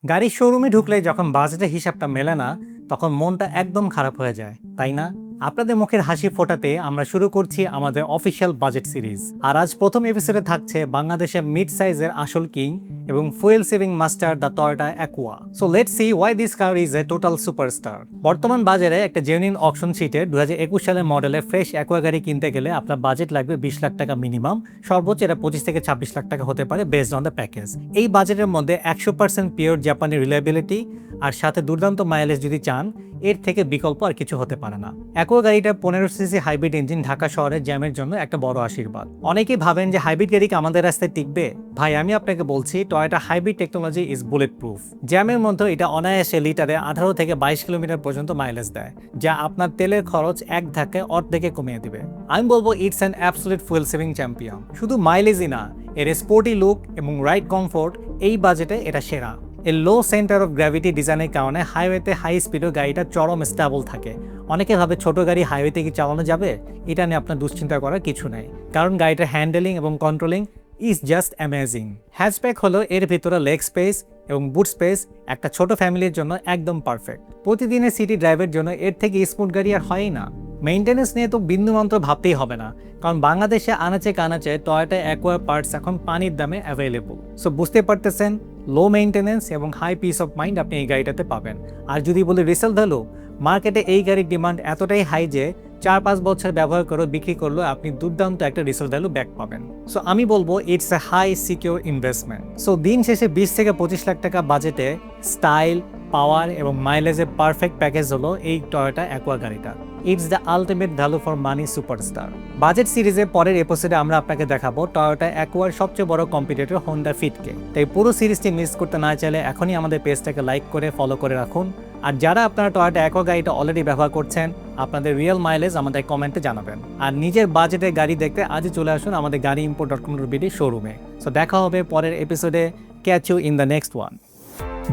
গাড়ির শোরুমে ঢুকলে যখন বাজেটের হিসাবটা মেলে না, তখন মনটা একদম খারাপ হয়ে যায়, তাই না? আপনাদের মুখের হাসি ফোটাতে আমরা শুরু করছি আমাদের অফিসিয়াল বাজেট সিরিজ। আর আজ প্রথম এপিসোডে থাকছে বাংলাদেশের মিড সাইজের আসল কিং এবং fuel saving master the Toyota Aqua. So let's see why this car is a total superstar. বর্তমান বাজারে একটা জেনুইন অকশন সিটের 2021 সালের মডেলের ফ্রেশ অ্যাকুয়া গাড়ি কিনতে গেলে আপনার বাজেট লাগবে 20 লাখ টাকা মিনিমাম, সর্বোচ্চ এটা 25 থেকে 26 লাখ টাকা হতে পারে বেসড অন দ্য প্যাকেজ। এই বাজেটের মধ্যে 100% পিওর জাপানি রিলায়েবিলিটি আর সাথে দুর্দান্ত মাইলেজ যদি চান, এর থেকে বিকল্প আর কিছু হতে পারে না। অ্যাকুয়া গাড়িটা 15 সিসি হাইব্রিড ইঞ্জিন ঢাকা শহরের জ্যামের জন্য একটা বড় আশীর্বাদ। অনেকেই ভাবেন যে হাইব্রিড গাড়ি কি আমাদের রাস্তায় টিকবে? ভাই, আমি আপনাকে বলছি Toyota hybrid technology is bullet proof. জ্যামের মধ্যে এটা অনায়াসে লিটারে 18 থেকে 22 কিলোমিটার পর্যন্ত মাইলেজ দেয়, যা আপনার তেলের খরচ এক ধাক্কায় অর্ধেকে কমিয়ে দিবে। আমি বলবো it's an absolute fuel saving champion. শুধু মাইলেজই না, এর স্পোর্টি লুক এবং রাইড কমফোর্ট এই বাজেটে এটা সেরা। এর লো সেন্টার অফ গ্র্যাভিটি ডিজাইনের কারণে হাইওয়েতে হাই স্পিডেও গাড়িটা চরম স্টেবল থাকে। অনেকে ভাবে ছোট গাড়ি হাইওয়েতে কি চালানো যাবে? এটা নিয়ে আপনার দুশ্চিন্তা করার কিছু নাই, কারণ গাড়িটার হ্যান্ডেলিং এবং controlling is just amazing. Hatchback হলো এর ভিতরে লেগ স্পেস এবং বুট স্পেস একটা ছোট ফ্যামিলির জন্য একদম পারফেক্ট। প্রতিদিনের সিটি ড্রাইভের জন্য এর থেকে স্মুথ গাড়ি আর হয়ই না। মেইনটেনেন্স নিয়ে তো বিন্দুমাত্র ভাবতেই হবে না, কারণ বাংলাদেশে আনাচে কানাচে টয়োটা অ্যাকুয়া পার্টস এখন পানির দামে অ্যাভেলেবল। সো বুঝতে পারতেছেন, লো মেইনটেনেন্স এবং হাই পিস অফ মাইন্ড আপনি এই গাড়িটাতে পাবেন। আর যদি বলি রিসেল ভ্যালু, মার্কেটে এই গাড়ির ডিমান্ড এতটাই হাই যে 4-5 বছর ব্যবহার করে বিক্রি করলেও আপনি দুর্দান্ত একটা রিসেল ভ্যালু ব্যাক পাবেন। সো আমি বলবো it's a high secure investment. So দিন শেষে 20 থেকে 25 লাখ টাকা বাজেটে স্টাইল, পাওয়ার এবং মাইলেজের পারফেক্ট প্যাকেজ হলো এই টয়োটা অ্যাকুয়া গাড়িটা। It's the ultimate value for money superstar. Budget সিরিজের পরের এপিসোডে আমরা আপনাকে দেখাবো টয়োটা অ্যাকুয়ার সবচেয়ে বড় কম্পিটিটর হোন্ডা ফিটকে। তাই পুরো সিরিজটি মিস করতে না চাইলে এখনই আমাদের পেজটাকে লাইক করে ফলো করে রাখুন। আর যারা আপনারা টয়োটা অ্যাকুয়া গাড়িটা অলরেডি ব্যবহার করছেন, আপনাদের রিয়েল মাইলেজ আমাদের কমেন্টে জানাবেন। আর নিজের বাজেটের গাড়ি দেখতে আজই চলে আসুন আমাদের gaariimport.com.bd শোরুমে। সো দেখা হবে পরের এপিসোডে। Catch you in the next one.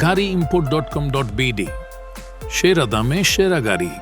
gaariimport.com.bd সেরা দামে সেরা গাড়ি।